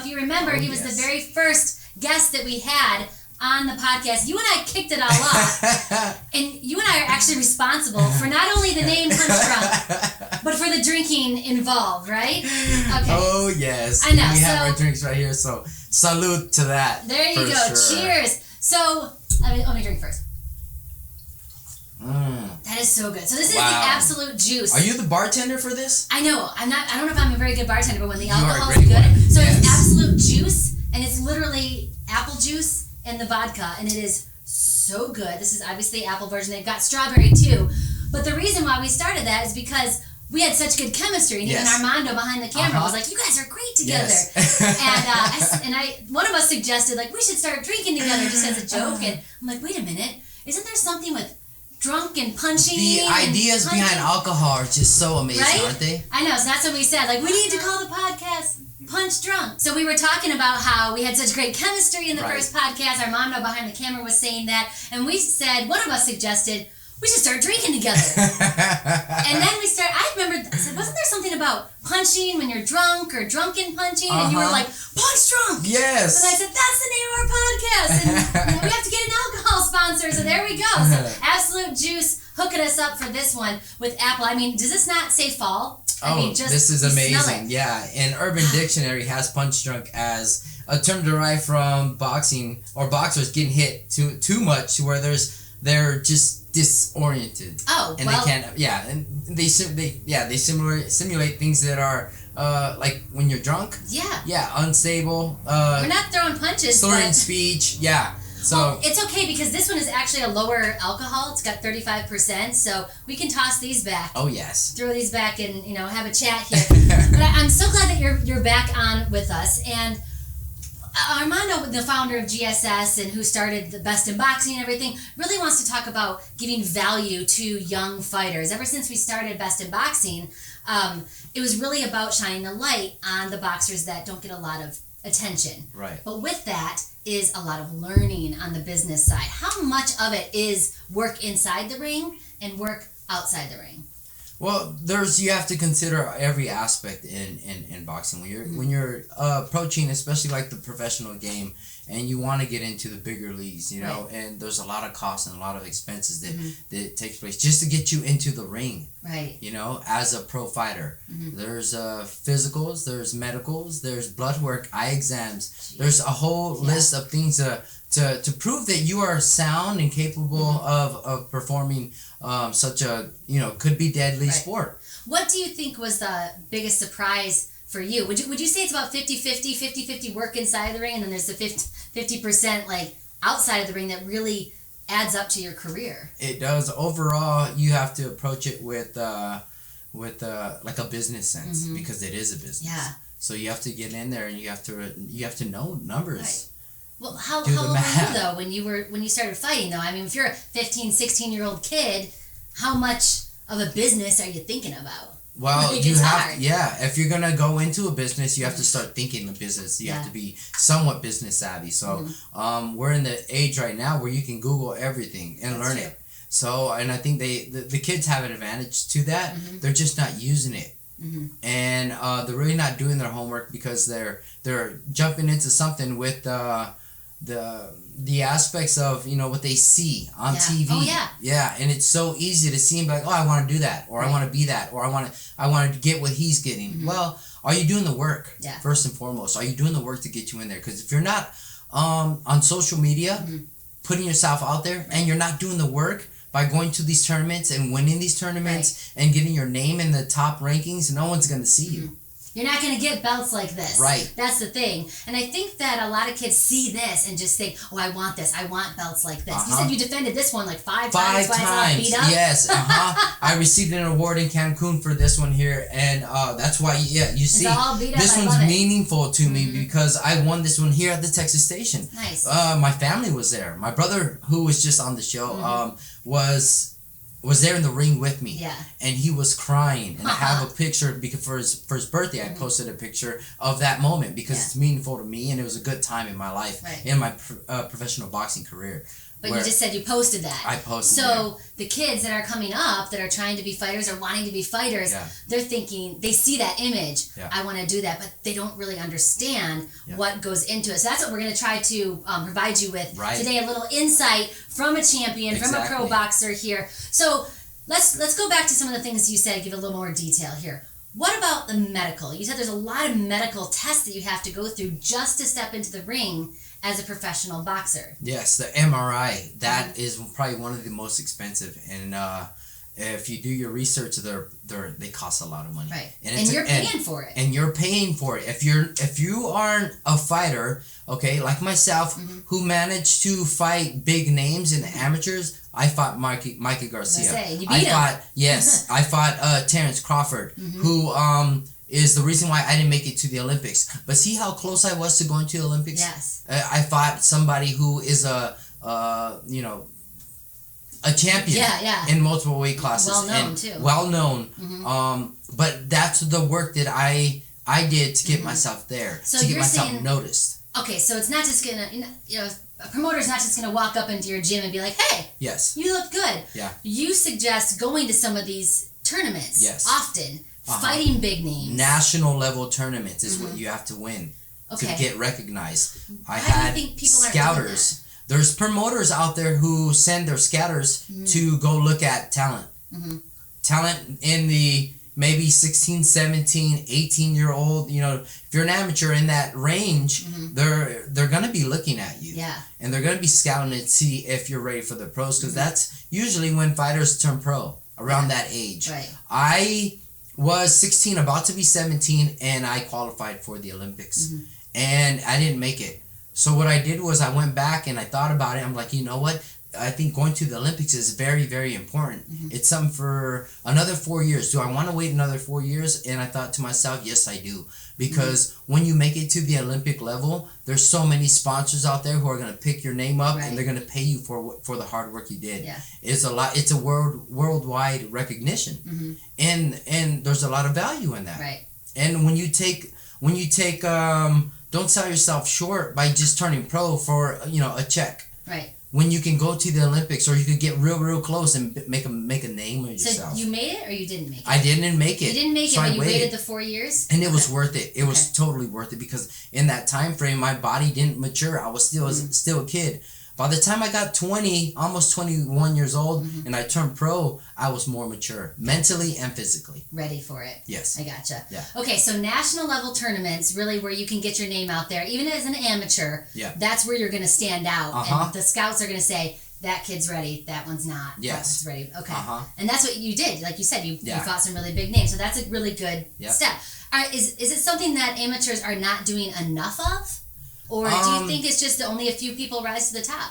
if you remember, he was the very first guest that we had on the podcast. You and I kicked it all off. And you and I are actually responsible for not only the name Punch Drunk, but for the drinking involved, right? Okay. Oh, yes. I know. We have our drinks right here, so salute to that. There you go. Sure. Cheers. So, let me drink first. That is so good. So this is the absolute juice. Are you the bartender for this? I know. I don't know if I'm a very good bartender, but when the alcohol is good. So it's absolute juice, and it's literally apple juice and the vodka, and it is so good. This is obviously the apple version. They've got strawberry too. But the reason why we started that is because we had such good chemistry, and even Armando behind the camera was like, "You guys are great together." Yes. and one of us suggested like we should start drinking together just as a joke, and I'm like, "Wait a minute, isn't there something with drunk and punching?" The ideas behind alcohol are just so amazing, right? Aren't they? I know. So that's what we said. Like, we need to call the podcast Punch Drunk. So we were talking about how we had such great chemistry in the first podcast. Armando behind the camera was saying that, and we said, one of us suggested, we should start drinking together. And then I remember, I said, wasn't there something about punching when you're drunk or drunken punching? And you were like, Punch Drunk! Yes! And I said, that's the name of our podcast! And we have to get an alcohol sponsor, so there we go. So Absolute Juice hooking us up for this one with apple. I mean, does this not say fall? This is amazing. Yeah, and Urban Dictionary has Punch Drunk as a term derived from boxing or boxers getting hit too much to where they're just disoriented. And they can't. Yeah, and they simulate things that are like when you're drunk. Yeah. Yeah, unstable. We're not throwing punches. Slurring speech. Yeah. So well, it's okay because this one is actually a lower alcohol. It's got 35%, so we can toss these back. Oh yes. Throw these back and have a chat here. But I'm so glad that you're back on with us. And Armando, the founder of GSS and who started the Best in Boxing and everything, really wants to talk about giving value to young fighters. Ever since we started Best in Boxing, it was really about shining a light on the boxers that don't get a lot of attention. Right. But with that is a lot of learning on the business side. How much of it is work inside the ring and work outside the ring? Well, you have to consider every aspect in boxing when you're approaching, especially like the professional game, and you want to get into the bigger leagues, and there's a lot of costs and a lot of expenses that takes place just to get you into the ring. Right. As a pro fighter, there's physicals, there's medicals, there's blood work, eye exams. There's a whole list of things to prove that you are sound and capable of performing such a could be deadly sport. What do you think was the biggest surprise for you? Would you say it's about 50-50 work inside the ring, and then there's the 50% like outside of the ring that really adds up to your career? It does. Overall, you have to approach it with like a business sense because it is a business. Yeah. So you have to get in there and you have to know numbers. Right. Well, how old were you though when you started fighting though? I mean, if you're a 15, 16-year-old kid, how much of a business are you thinking about? Well, if you're gonna go into a business, you have to start thinking the business. You have to be somewhat business savvy. So, we're in the age right now where you can Google everything and learn it. So, and I think the kids have an advantage to that. They're just not using it. And they're really not doing their homework because they're jumping into something with the aspects of what they see on TV. Oh yeah. Yeah, and it's so easy to see and be like, oh, I want to do that, or I want to be that, or I want to get what he's getting. Well, are you doing the work? Yeah. First and foremost, are you doing the work to get you in there? Because if you're not on social media, putting yourself out there, and you're not doing the work by going to these tournaments and winning these tournaments and getting your name in the top rankings, no one's going to see you. You're not going to get belts like this. Right. That's the thing. And I think that a lot of kids see this and just think, oh, I want this. I want belts like this. You said you defended this one like five times. 5 times. Beat up. Yes. I received an award in Cancun for this one here. And that's why, you see, this one's meaningful to me because I won this one here at the Texas station. Nice. My family was there. My brother, who was just on the show, was there in the ring with me. Yeah. And he was crying. And I have a picture because for his birthday, I posted a picture of that moment because it's meaningful to me and it was a good time in my life, in my professional boxing career. But you just said you posted that. I posted So the kids that are coming up that are trying to be fighters or wanting to be fighters, they're thinking, they see that image, I want to do that, but they don't really understand what goes into it. So that's what we're going to try to provide you with today, a little insight from a champion, from a pro boxer here. So let's go back to some of the things you said, give a little more detail here. What about the medical? You said there's a lot of medical tests that you have to go through just to step into the ring as a professional boxer. Yes, the MRI, that is probably one of the most expensive, and if you do your research, they cost a lot of money. Right, and you're paying for it. And you're paying for it. If you aren't a fighter, okay, like myself, who managed to fight big names in the amateurs, I fought Mikey Garcia. You beat him. Yes, I fought Terrence Crawford, who is the reason why I didn't make it to the Olympics. But see how close I was to going to the Olympics? Yes. I fought somebody who is a champion in multiple weight classes. Well known, too. Well known. But that's the work that I did to get myself there, so to get myself noticed. Okay, so it's not just going to, a promoter's not just going to walk up into your gym and be like, hey, you look good. Yeah. You suggest going to some of these tournaments often. Fighting big names. National level tournaments is what you have to win to get recognized. I had do you think people scouters. There's promoters out there who send their scouters to go look at talent. Talent in the maybe 16, 17, 18-year-old, if you're an amateur in that range, they're going to be looking at you. Yeah. And they're going to be scouting to see if you're ready for the pros, because that's usually when fighters turn pro, around that age. Right. I was 16, about to be 17, and I qualified for the Olympics. And I didn't make it. So what I did was I went back and I thought about it. I'm like, you know what? I think going to the Olympics is very, very important. It's something for another 4 years. Do I want to wait another 4 years? And I thought to myself, yes, I do. Because when you make it to the Olympic level, there's so many sponsors out there who are going to pick your name up and they're going to pay you for the hard work you did. Yeah. It's a lot. It's a worldwide recognition, and there's a lot of value in that. Right. And when you take don't sell yourself short by just turning pro for a check. Right. When you can go to the Olympics, or you could get real close and make a name of yourself. So you made it, or you didn't make it? I didn't make it. You didn't make it, but you waited the 4 years? And it was worth it. It was totally worth it, because in that time frame, my body didn't mature. I was still a kid. By the time I got 20, almost 21 years old, and I turned pro, I was more mature, mentally and physically. Ready for it. Yes. I gotcha. Yeah. Okay, so national level tournaments, really where you can get your name out there, even as an amateur, that's where you're going to stand out. And the scouts are going to say, that kid's ready, that one's not. Yes. That one's ready. Okay. And that's what you did. Like you said, you fought some really big names. So that's a really good step. All right, is it something that amateurs are not doing enough of? Or do you think it's just that only a few people rise to the top?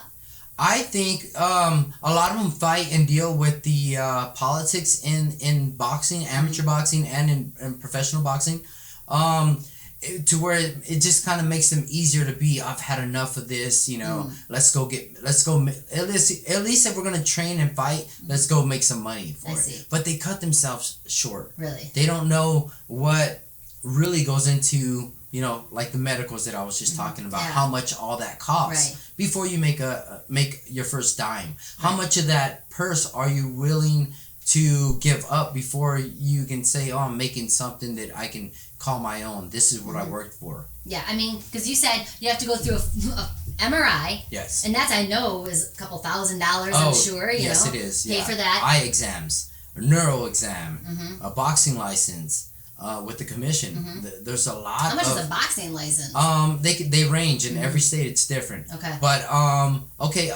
I think a lot of them fight and deal with the politics in boxing, amateur boxing, and in professional boxing, to where it just kind of makes them easier to be. I've had enough of this, let's go at least if we're gonna train and fight, let's go make some money for it. But they cut themselves short. Really, they don't know what really goes into like the medicals that I was just talking about, how much all that costs before you make your first dime. How much of that purse are you willing to give up before you can say, oh, I'm making something that I can call my own. This is what I worked for. Yeah, I mean, because you said you have to go through a MRI. Yes. And that's, I know, is a couple $1,000, I'm sure. Yes, it is. Pay for that. Eye exams, a neuro exam, a boxing license. With the commission, there's a lot. How much is a boxing license? They range in every state. It's different. Okay. But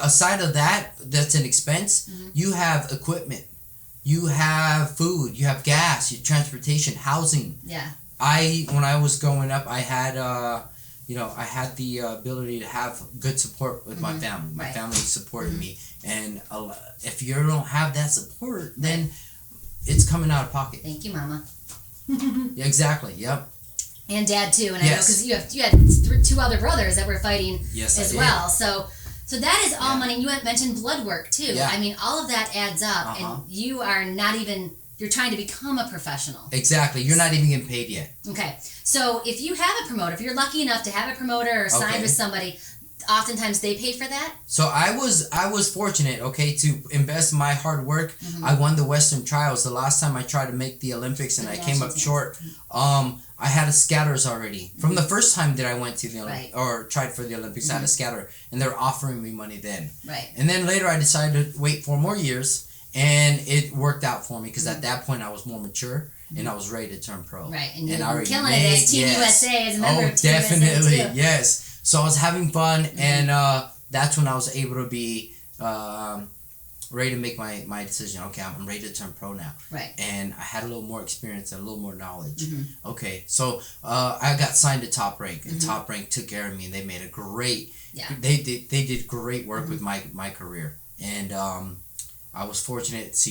aside of that, that's an expense. You have equipment, you have food, you have gas, your transportation, housing. Yeah. When I was growing up, I had I had the ability to have good support with my family. My family supported me, and if you don't have that support, then it's coming out of pocket. Thank you, Mama. Yeah, exactly. Yep. And Dad too, and I know because you had two other brothers that were fighting as well. So that is all money. You mentioned blood work too. Yeah. I mean, all of that adds up, and you are not even. You're trying to become a professional. Exactly. You're not even getting paid yet. Okay. So if you have a promoter, if you're lucky enough to have a promoter or signed with somebody, oftentimes they pay for that? So I was fortunate, okay, to invest my hard work. I won the Western Trials. The last time I tried to make the Olympics and I came up short. I had a scatters already. From the first time that I went to the Olympics, or tried for the Olympics, I had a scatter, and they were offering me money then. Right. And then later I decided to wait 4 more years, and it worked out for me because at that point I was more mature. And I was ready to turn pro. Right, and you're killing it as Team USA, as a member of Team definitely, USA too. yes. So I was having fun, and that's when I was able to be ready to make my decision. Okay, I'm ready to turn pro now. Right. And I had a little more experience and a little more knowledge. Okay, so I got signed to Top Rank, and Top Rank took care of me, and they made a great. Yeah. They did great work with my career, and I was fortunate to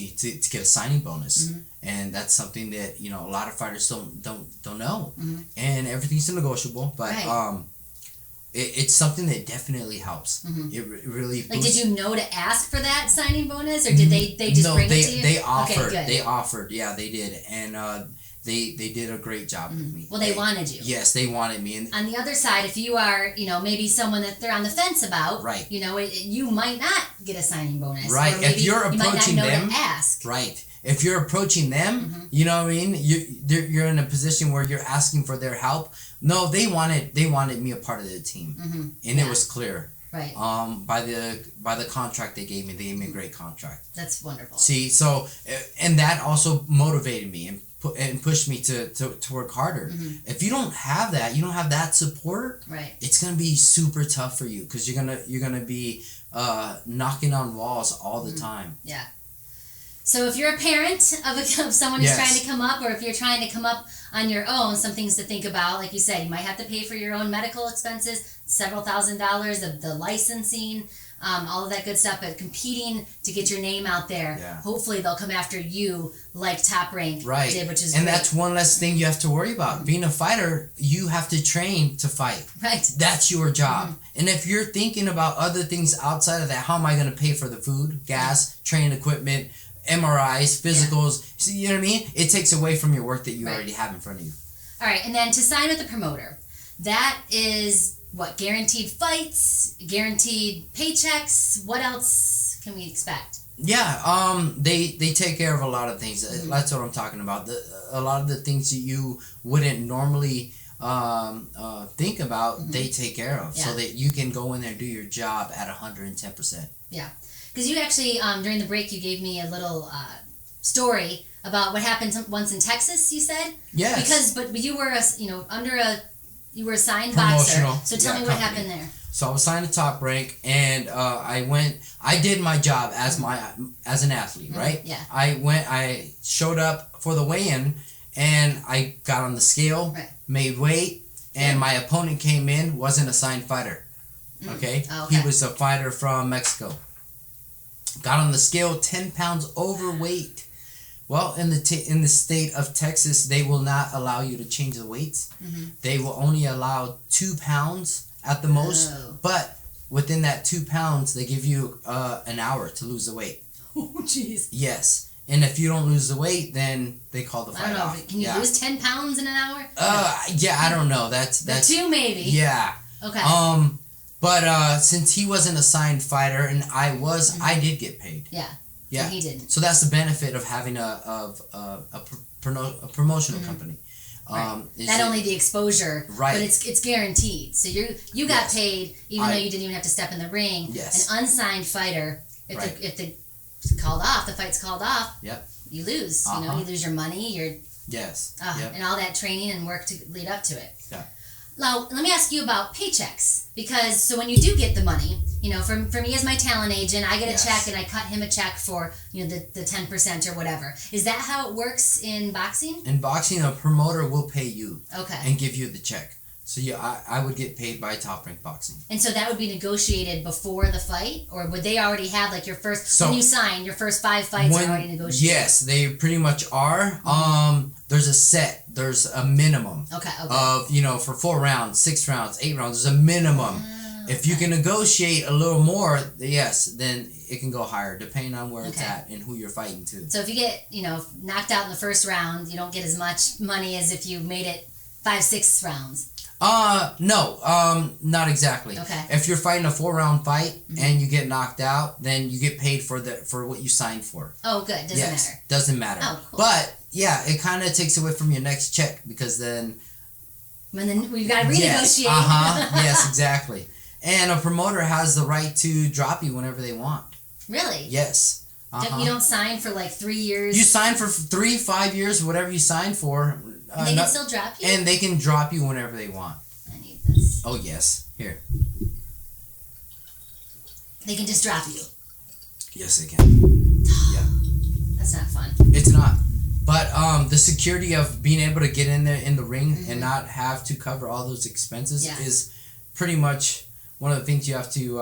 get a signing bonus, and that's something that a lot of fighters don't know, and everything's negotiable, but it's something that definitely helps. It really like boosts. Did you know to ask for that signing bonus, or did they just bring it to you? They offered. Okay, good. They offered. Yeah, they did, and they did a great job with me. Well, they wanted you. Yes, they wanted me. And on the other side, if you are, maybe someone that they're on the fence about, right? you might not get a signing bonus, right? Or maybe if you're approaching you might not know them, to ask, right? If you're approaching them, you know what I mean. You're in a position where you're asking for their help. No, they wanted me a part of the team, and it was clear. Right. By the contract they gave me a great contract. That's wonderful. See, so and that also motivated me and pushed me to work harder. If you don't have that, you don't have that support. Right. It's gonna be super tough for you because you're gonna be knocking on walls all the time. Yeah. So if you're a parent of someone who's trying to come up, or if you're trying to come up on your own, some things to think about. Like you said, you might have to pay for your own medical expenses, several $1,000s of the licensing, all of that good stuff. But competing to get your name out there, hopefully they'll come after you like Top Rank did, which is great. That's one less thing you have to worry about. Being a fighter, you have to train to fight. Right. That's your job. And if you're thinking about other things outside of that, how am I going to pay for the food, gas, training equipment, MRIs, physicals, you know what I mean? It takes away from your work that you already have in front of you. All right, and then to sign with the promoter, that is what? Guaranteed fights, guaranteed paychecks. What else can we expect? Yeah, they take care of a lot of things. That's what I'm talking about. A lot of the things that you wouldn't normally think about, they take care of, so that you can go in there and do your job at 110%. Yeah. Because you actually, during the break, you gave me a little story about what happened once in Texas. You said, yes, but you were you were a signed boxer. So tell me what happened there. So I was signed to Top Rank, and I did my job as an athlete, right? Yeah. I showed up for the weigh-in, and I got on the scale, made weight, and my opponent came in, wasn't a signed fighter. Okay? He was a fighter from Mexico. Got on the scale 10 pounds overweight. Well, in the state of Texas, they will not allow you to change the weights. They will only allow 2 pounds at the most. But within that 2 pounds, they give you an hour to lose the weight. Oh, jeez. Yes. And if you don't lose the weight, then they call the fight off. Can you lose 10 pounds in an hour? Yeah, I don't know. That's 2 maybe. Yeah. Okay. But since he wasn't a signed fighter and I was, I did get paid. Yeah. Yeah. And he didn't. So that's the benefit of having a promotional company. Not only the exposure, but it's guaranteed. So you got paid even though you didn't even have to step in the ring. Yes. An unsigned fighter, if the fight's called off, you lose. You lose your money, and all that training and work to lead up to it. Yeah. Now, let me ask you about paychecks. Because, so when you do get the money, for me as my talent agent, I get a check and I cut him a check for, the 10% or whatever. Is that how it works in boxing? In boxing, a promoter will pay you. Okay. And give you the check. So, I would get paid by Top Rank Boxing. And so that would be negotiated before the fight? Or would they already have, like, your first, when you sign, your first 5 fights are already negotiated? Yes, they pretty much are. There's a minimum of, for 4 rounds, 6 rounds, 8 rounds. There's a minimum. If you can negotiate a little more, then it can go higher, depending on where it's at and who you're fighting to. So if you get, knocked out in the first round, you don't get as much money as if you made it 5, 6 rounds. No, not exactly. Okay. If you're fighting a 4-round fight and you get knocked out, then you get paid for what you signed for. Oh, good. Doesn't matter. Doesn't matter. Oh, cool. But yeah, it kind of takes away from your next check because then. We've got to renegotiate. Yes, exactly. And a promoter has the right to drop you whenever they want. Really? Yes. You don't sign for like 3 years? You sign for 3, 5 years, whatever you sign for. And they can still drop you? And they can drop you whenever they want. I need this. Oh, yes. Here. They can just drop you? Yes, they can. Yeah. That's not fun. It's not. But the security of being able to get in there in the ring and not have to cover all those expenses is pretty much one of the things you have to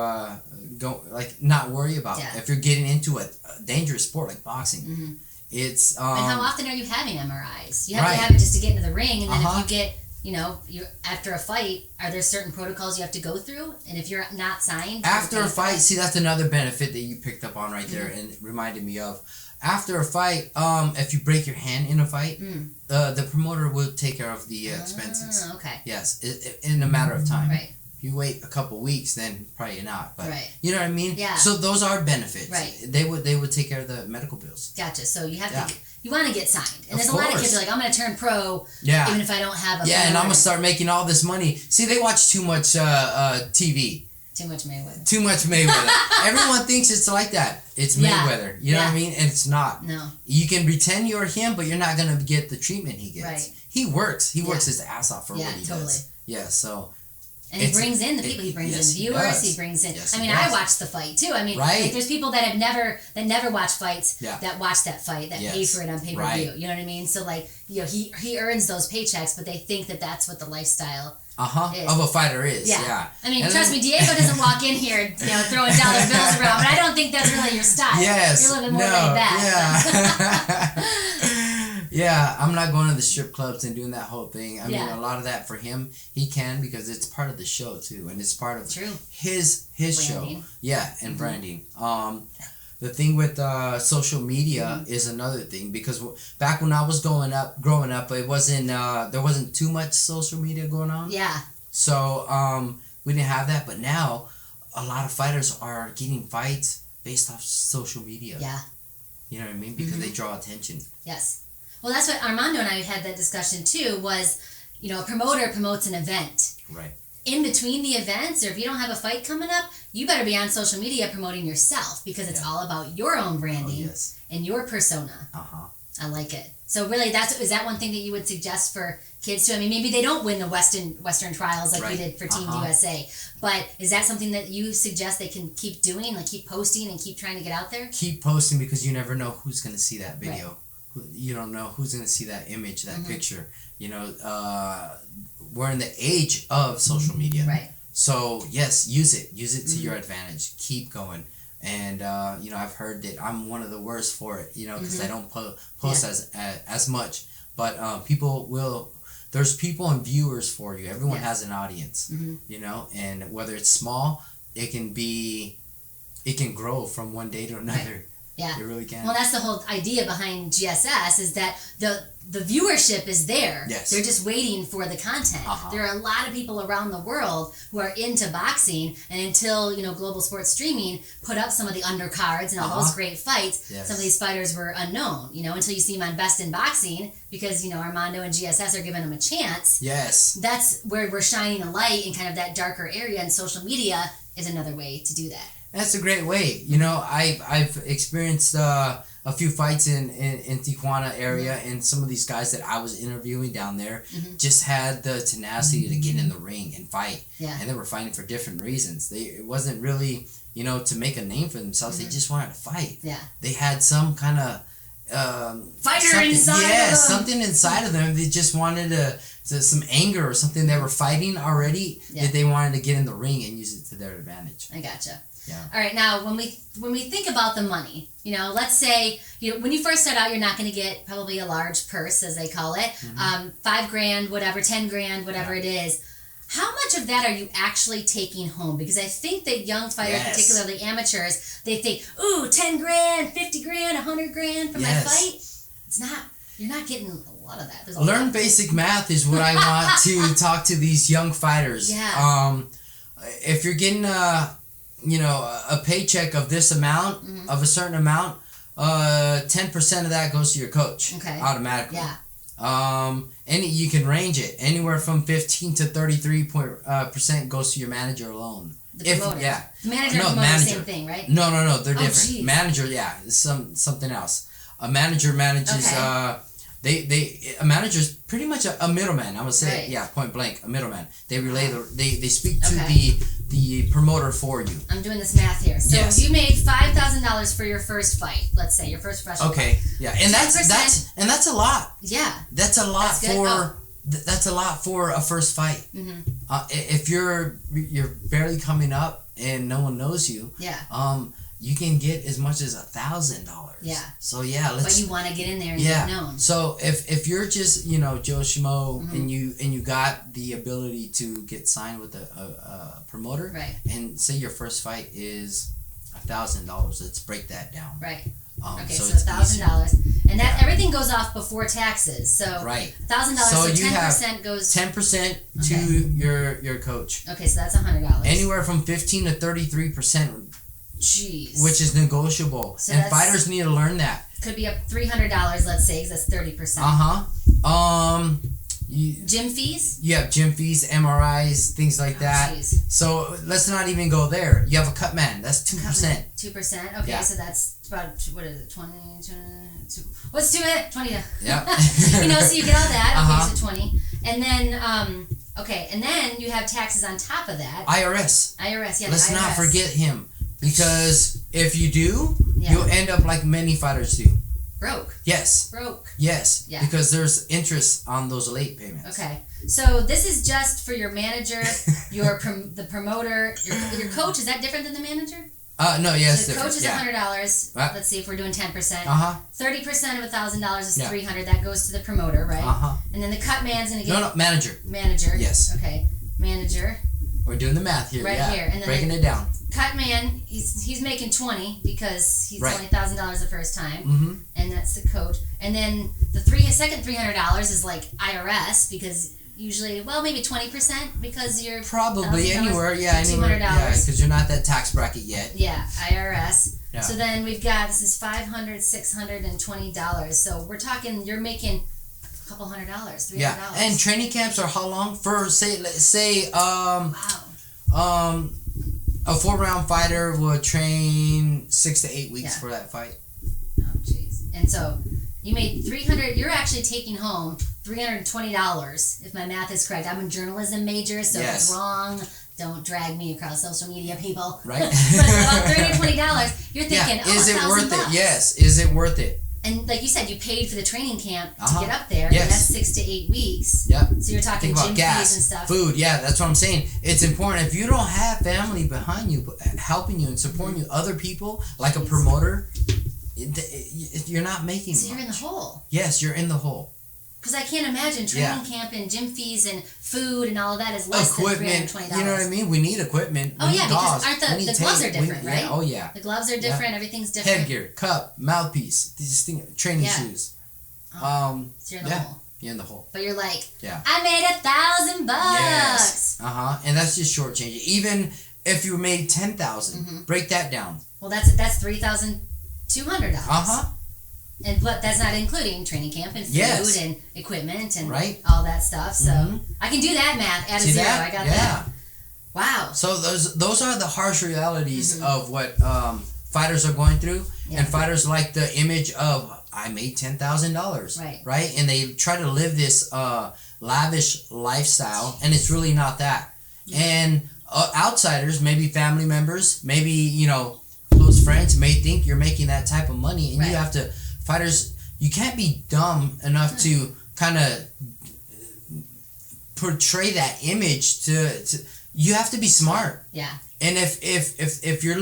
not worry about. Yeah. If you're getting into a dangerous sport like boxing, it's. And how often are you having MRIs? You have Right. to have it just to get into the ring, and then if you get, you after a fight, are there certain protocols you have to go through? And if you're not signed After a fight, see, that's another benefit that you picked up on right there and it reminded me of. After a fight, if you break your hand in a fight, the promoter will take care of the expenses. Okay. Yes, in a matter of time. Right. If you wait a couple weeks, then probably not. But Right. you know what I mean? Yeah. So those are benefits. Right. They would take care of the medical bills. Gotcha. So you have to, you want to get signed. And Of there's a lot of course. kids who are like, I'm going to turn pro Yeah. even if I don't have a Yeah, and I'm promoter. gonna start making all this money. See, they watch too much TV. Too much Mayweather. Too much Mayweather. Everyone thinks it's like that. It's Mayweather. You know what I mean? And it's not. No. You can pretend you're him, but you're not gonna get the treatment he gets. Right. He works. He works his ass off for what he totally. does. Yeah. So. And he brings in the people. He brings in viewers. He brings in. Yes, I mean, he does. I watched the fight too. I mean, Right. like, there's people that never watch fights that watch that fight that pay Yes. for it on pay-per-view. Right. You know what I mean? So like, he earns those paychecks, but they think that that's what the lifestyle is. Of a fighter is. Yeah. I mean, And trust me, Diego doesn't walk in here, throwing dollar bills around, but I don't think that's really your style. Yes. You're a little bit more laid back. Yeah. Yeah, I'm not going to the strip clubs and doing that whole thing. I mean, a lot of that for him, he can because it's part of the show too, and it's part of his show. Yeah, and branding. The thing with social media is another thing because back when I was growing up, it wasn't there wasn't too much social media going on. Yeah. So we didn't have that, but now a lot of fighters are getting fights based off social media. Yeah. You know what I mean? Because they draw attention. Yes. Well, that's what Armando and I had that discussion too. Was a promoter promotes an event. Right. In between the events, or if you don't have a fight coming up, you better be on social media promoting yourself because it's all about your own branding and your persona. I like it. So really, is that one thing that you would suggest for kids too? I mean, maybe they don't win the Western trials like we did for Team USA, but is that something that you suggest they can keep doing, like keep posting and keep trying to get out there? Keep posting because you never know who's going to see that video. Right. You don't know who's going to see that image, that picture. We're in the age of social media. Right. So, yes, use it. Use it to your advantage. Keep going. And, I've heard that I'm one of the worst for it, because I don't post as much. But there's people and viewers for you. Everyone has an audience, and whether it's small, it can grow from one day to another. Right. Yeah. It really can. Well, that's the whole idea behind GSS is that the viewership is there. Yes. They're just waiting for the content. There are a lot of people around the world who are into boxing, and until, global sports streaming put up some of the undercards and all those great fights, some of these fighters were unknown, until you see them on Best in Boxing because, Armando and GSS are giving them a chance. Yes. That's where we're shining a light in kind of that darker area, and social media is another way to do that. That's a great way. I've experienced a few fights in Tijuana area, and some of these guys that I was interviewing down there just had the tenacity to get in the ring and fight. Yeah. And they were fighting for different reasons. It wasn't really, to make a name for themselves. They just wanted to fight. Yeah. They had some kind of fighter inside of them. Something inside of them. They just wanted some anger or something they were fighting already that they wanted to get in the ring and use it to their advantage. I gotcha. Yeah. All right. Now, when we think about the money, let's say when you first start out, you're not going to get probably a large purse, as they call it, $5,000, whatever, $10,000, whatever it is. How much of that are you actually taking home? Because I think that young fighters, particularly amateurs, they think, ooh, $10,000, $50,000, $100,000 for my fight. It's not. You're not getting a lot of that. Learn basic math is what I want to talk to these young fighters. Yeah. If you're getting a paycheck of this amount, of a certain amount, 10% of that goes to your coach. Okay. Automatically. Yeah. You can range it anywhere from 15 to 33% goes to your manager alone. The promoter. The manager and the same thing, right? No, they're different. Geez. Manager, is something else. A manager manages. A manager's pretty much a middleman. I would say, point blank, a middleman. They relay they speak to the promoter for you. I'm doing this math here. So you made $5,000 for your first fight. Let's say your first professional fight. And that's a lot. Yeah. That's a lot That's a lot for a first fight. If you're barely coming up and no one knows you. You can get as much as $1,000. Yeah. So but you want to get in there and get known. So if you're just Joe Schmo and you got the ability to get signed with a promoter, right? And say your first fight is $1,000. Let's break that down. Right. Okay, so $1,000, and that everything goes off before taxes. So $1,000. So 10% goes 10% to your coach. Okay, so that's $100. Anywhere from 15 to 33%. Jeez. Which is negotiable, so and fighters need to learn that. Could be up $300, let's say, because that's 30%. Gym fees? Yeah, gym fees, MRIs, things like that. Geez. So let's not even go there. You have a cut man. That's 2%. 2%. Okay, so that's about, what is it? 20. What's 2? 20. Yeah. So you get all that. Okay, so 20, and then and then you have taxes on top of that. IRS. Yeah. Let's not forget him. Because if you do, you'll end up like many fighters do. Broke. Yes. Yes. Yeah. Because there's interest on those late payments. Okay. So this is just for your manager, the promoter, your coach. Is that different than the manager? No. Yes. So the coach is $100. Let's see if we're doing 10%. 30% of $1,000 is $300. That goes to the promoter, right? And then the cut man's gonna get manager. Manager. Yes. Okay. Manager. We're doing the math here. Right here. And then breaking it down. Cut man, he's making 20 because he's only $1,000 the first time, and that's the coach. And then the second $300 is like IRS because usually, maybe 20% because you're probably anywhere, anywhere, because you're not that tax bracket yet. Yeah, IRS. Yeah. So then we've got this is $500, $620. So we're talking you're making a couple $100, $300. Yeah, and training camps are how long? For say a 4-round fighter will train 6 to 8 weeks for that fight. Oh, jeez. And so you made $300. You're actually taking home $320, if my math is correct. I'm a journalism major, so if it's wrong, don't drag me across social media, people. Right. But about $320, you're thinking, is it worth it? Yes. Is it worth it? And like you said, you paid for the training camp to get up there. Yes. And that's 6 to 8 weeks. Yeah. So you're talking gym fees and stuff. Food. Yeah, that's what I'm saying. It's important. If you don't have family behind you, helping you and supporting you, other people, like a promoter, you're not making much. So you're in the hole. Yes, you're in the hole. Because I can't imagine training camp and gym fees and food and all of that is less than $320. You know what I mean? We need equipment. Because the gloves are different, right? Yeah, the gloves are different. Everything's different. Headgear, cup, mouthpiece, these things, training shoes. So you're in the hole. You're in the hole. But you're like, I made $1,000. Yes. And that's just shortchanging. Even if you made $10,000, break that down. Well, that's $3,200. But that's not including training camp and food and equipment and all that stuff. So I can do that math. Add a zero. I got that. Wow. So those are the harsh realities of what fighters are going through, and fighters like the image of I made $10,000. Right. And they try to live this lavish lifestyle, and it's really not that. And outsiders, maybe family members, maybe close friends, may think you're making that type of money, and you have to. Fighters, you can't be dumb enough to kind of portray that image to you have to be smart. Yeah. And if you're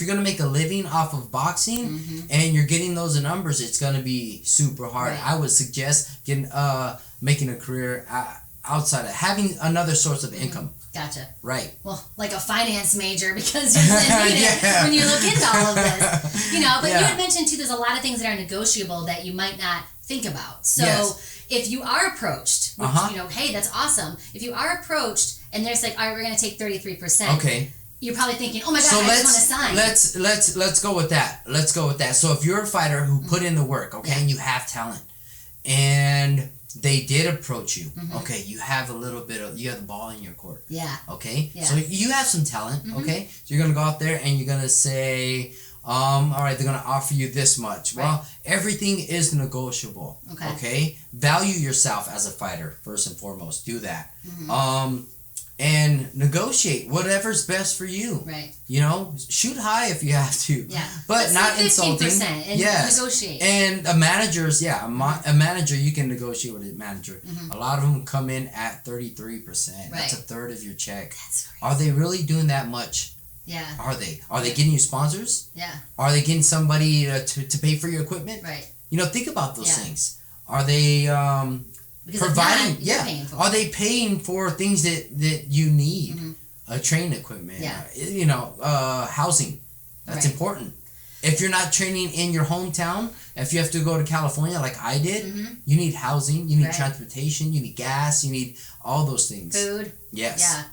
gonna make a living off of boxing and you're getting those numbers, it's gonna be super hard. I would suggest making a career outside of having another source of income. Gotcha. Right. Well, like a finance major because you're going to need it when you look into all of this. But you had mentioned too, there's a lot of things that are negotiable that you might not think about. So if you are approached, which, hey, that's awesome. If you are approached and there's like, all right, we're going to take 33%. Okay. You're probably thinking, oh my God, I just want to sign. Let's go with that. Let's go with that. So if you're a fighter who put in the work, okay, and you have talent, and they did approach you, okay, you have you have the ball in your court. Yeah. Okay? Yeah. So you have some talent, okay? So you're going to go out there and you're going to say, all right, they're going to offer you this much. Right. Well, everything is negotiable. Okay? Value yourself as a fighter, first and foremost. Do that. And negotiate whatever's best for you. Right. Shoot high if you have to. Yeah. But not insulting. 15% and negotiate. And a manager's, a manager, you can negotiate with a manager. A lot of them come in at 33%. Right. That's a third of your check. That's crazy. Are they really doing that much? Yeah. Are they? Are they getting you sponsors? Yeah. Are they getting somebody to pay for your equipment? Right. Think about those things. Are they providing? Are they paying for things that you need? Training equipment. Yeah. Housing. That's important. If you're not training in your hometown, if you have to go to California like I did, you need housing, you need transportation, you need gas, you need all those things. Food. Yes. Yeah.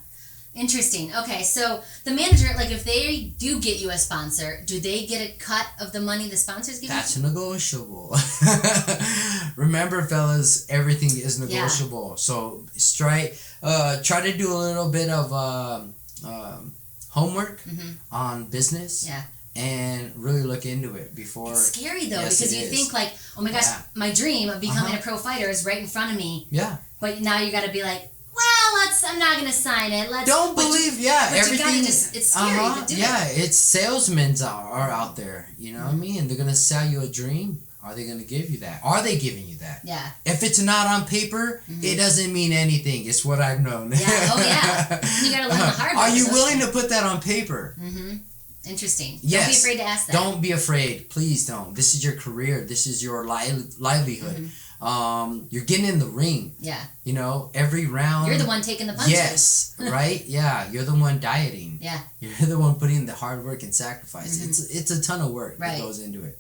Interesting. Okay, so the manager, like if they do get you a sponsor, do they get a cut of the money the sponsors give you? That's negotiable. Remember, fellas, everything is negotiable. So try to do a little bit of homework on business. Yeah. And really look into it before. It's scary though, because you think like, oh my gosh, my dream of becoming a pro fighter is right in front of me. Yeah. But now you got to be like, well, I'm not going to sign it. Don't believe, everything. It's scary to do it. It's salesmen are out there, you know what I mean? They're going to sell you a dream. Are they going to give you that? Are they giving you that? Yeah. If it's not on paper, it doesn't mean anything. It's what I've known. Yeah, And you got to learn the hard way. Are you willing to put that on paper? Interesting. Yes. Don't be afraid to ask that. Don't be afraid. Please don't. This is your career. This is your livelihood. You're getting in the ring. Yeah. Every round. You're the one taking the punches. Yes. Right? Yeah. You're the one dieting. Yeah. You're the one putting the hard work and sacrifice. It's a ton of work that goes into it.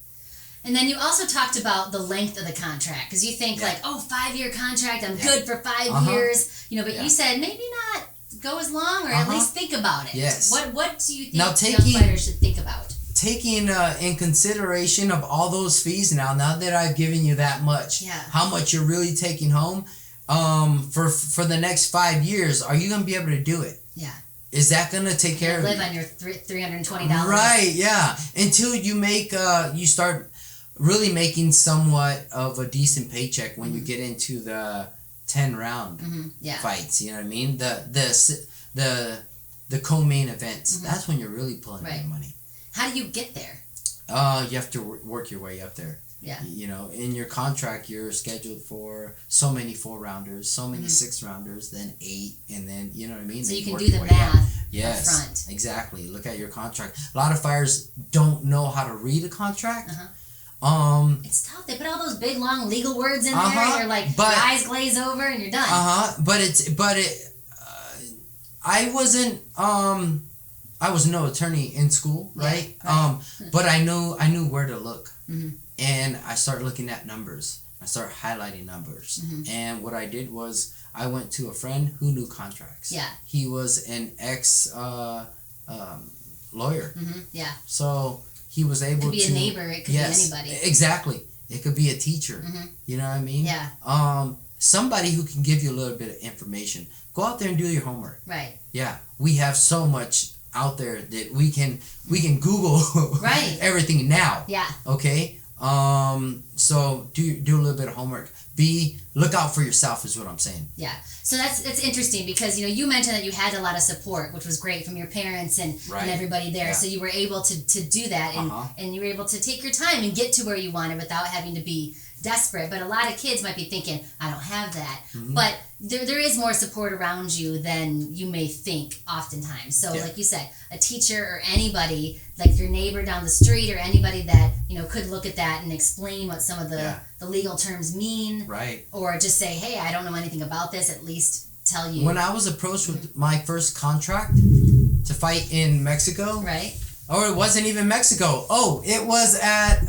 And then you also talked about the length of the contract, because you think like, 5-year contract, I'm good for 5 years. But you said maybe not go as long, or at least think about it. Yes. What do you think young fighters should think about? Taking in consideration of all those fees now that I've given you that much, how much you're really taking home, for the next 5 years, are you going to be able to do it? Yeah. Is that going to take care of you? Live on your $320. Right, yeah. Until you make, you start really making somewhat of a decent paycheck when you get into the 10-round fights, you know what I mean? The co-main events. That's when you're really pulling in money. How do you get there? You have to work your way up there. Yeah. In your contract, you're scheduled for so many 4-rounders, so many 6-rounders, then 8, and then, you know what I mean? So you can do the math up front. Exactly. Look at your contract. A lot of fighters don't know how to read a contract. It's tough. They put all those big, long legal words in there, and you're like, your eyes glaze over, and you're done. I was no attorney in school, right? But I knew where to look, and I started looking at numbers. I started highlighting numbers, and what I did was I went to a friend who knew contracts. Yeah, he was an ex lawyer. Yeah, so he was able to. It could be a neighbor. It could be anybody. Exactly. It could be a teacher. You know what I mean? Yeah. Somebody who can give you a little bit of information. Go out there and do your homework. Right. Yeah. We have so much out there that we can Google everything now. Yeah. Okay. So do a little bit of homework. Look out for yourself is what I'm saying. Yeah. So that's interesting, because you mentioned that you had a lot of support, which was great, from your parents and everybody there. Yeah. So you were able to do that, and you were able to take your time and get to where you wanted without having to be desperate. But a lot of kids might be thinking, I don't have that. But there is more support around you than you may think oftentimes. So like you said, a teacher or anybody, like your neighbor down the street, or anybody that could look at that and explain what some of the legal terms mean. Right. Or just say, hey, I don't know anything about this, at least tell you. When I was approached with my first contract to fight in Mexico. Right. Or it wasn't even Mexico. Oh, it was at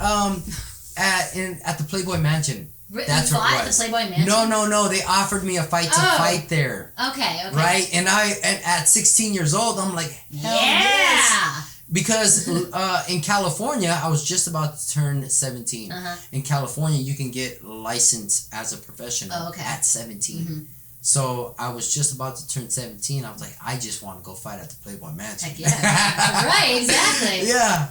the Playboy Mansion That's what it was. The Playboy Mansion? No. They offered me a fight to fight there. Okay. Right? And at 16 years old, I'm like, hell yeah. Yes. Because in California, I was just about to turn 17. In California, you can get licensed as a professional at 17. So I was just about to turn 17. I was like, I just want to go fight at the Playboy Mansion. Heck yeah. Right, exactly. Yeah.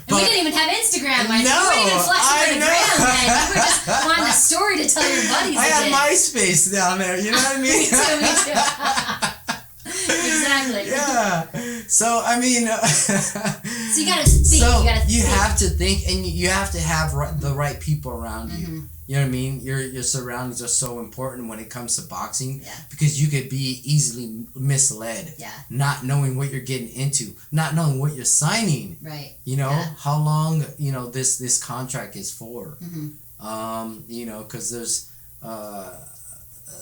And we didn't even have Instagram. Like, no, you weren't even flexing the gram then. You were just wanting a story to tell your buddies. I had MySpace down there. You know what I mean? Me too. Exactly. Yeah. So I mean. So you gotta think. So you have to think, and you have to have the right people around you. You know what I mean? Your surroundings are so important when it comes to boxing because you could be easily misled. Yeah. Not knowing what you're getting into, not knowing what you're signing. Right. You know how long this contract is for. You know, because there's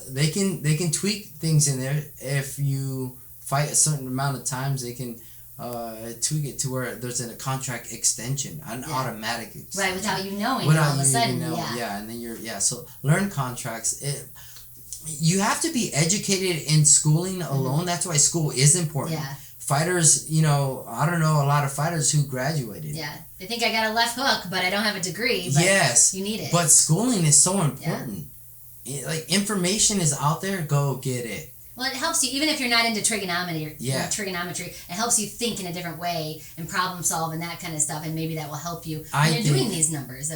they can tweak things in there. If you fight a certain amount of times, they can tweak it to where there's a contract extension, an automatic extension. Right, without you knowing. All of a sudden, and then so learn contracts. You have to be educated in schooling alone. That's why school is important. Yeah. Fighters, I don't know a lot of fighters who graduated. Yeah. They think I got a left hook, but I don't have a degree. But yes. You need it. But schooling is so important. Yeah. Information is out there. Go get it. Well, it helps you, even if you're not into trigonometry, it helps you think in a different way and problem solve and that kind of stuff, and maybe that will help you when you're doing these numbers.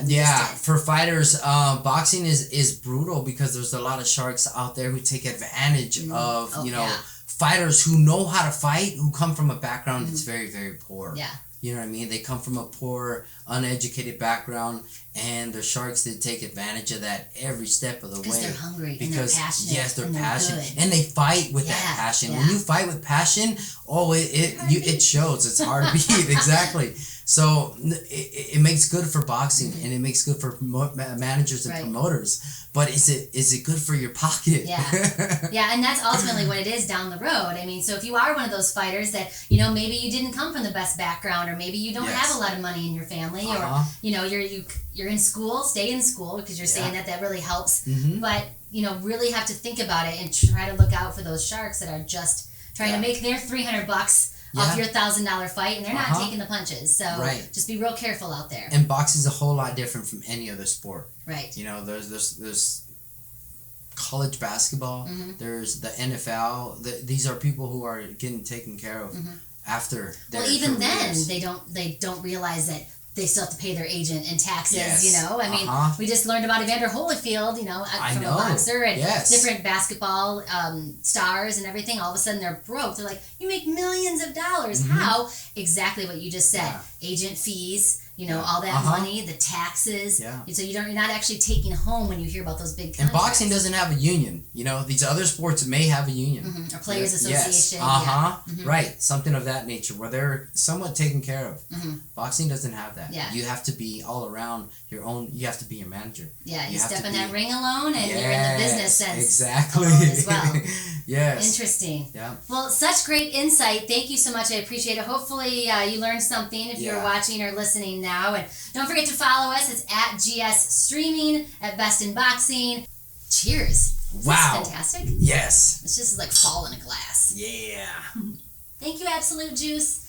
For fighters, boxing is brutal because there's a lot of sharks out there who take advantage of, fighters who know how to fight, who come from a background that's very, very poor. Yeah. You know what I mean? They come from a poor, uneducated background, and the sharks that take advantage of that every step of the way. Because they're hungry and they're passionate. Yes, they're passionate. And they fight with that passion. Yeah. When you fight with passion, it shows. It's hard to beat. Exactly. So it makes good for boxing, and it makes good for managers and promoters. But is it good for your pocket? Yeah, and that's ultimately what it is down the road. I mean, so if you are one of those fighters that maybe you didn't come from the best background, or maybe you don't have a lot of money in your family, or you're in school, stay in school because you're saying that really helps. But really have to think about it and try to look out for those sharks that are just trying to make their $300 off your $1,000 fight, and they're not taking the punches. So just be real careful out there. And boxing is a whole lot different from any other sport. Right. There's college basketball. There's the NFL. These are people who are getting taken care of after their even careers. then they don't realize that they still have to pay their agent and taxes, I mean, we just learned about Evander Holyfield, from a boxer, and different basketball stars and everything. All of a sudden they're broke. They're like, you make millions of dollars. How? Exactly what you just said. Agent fees, all that money, the taxes. Yeah. So you're not actually taking home when you hear about those big contracts. And boxing doesn't have a union. These other sports may have a union. Or players association. Yes. Right. Something of that nature where they're somewhat taken care of. Boxing doesn't have that. Yeah. You have to be all around your own. You have to be your manager. Yeah. You step in that ring alone, and you're in the business sense. Exactly. As well. Yes. Interesting. Yeah. Well, such great insight. Thank you so much. I appreciate it. Hopefully you learned something if you're watching or listening now. And don't forget to follow us. It's at GS Streaming, at Best in Boxing. Cheers. Wow. This fantastic. Yes. It's just like fall in a glass. Yeah. Thank you, Absolute Juice.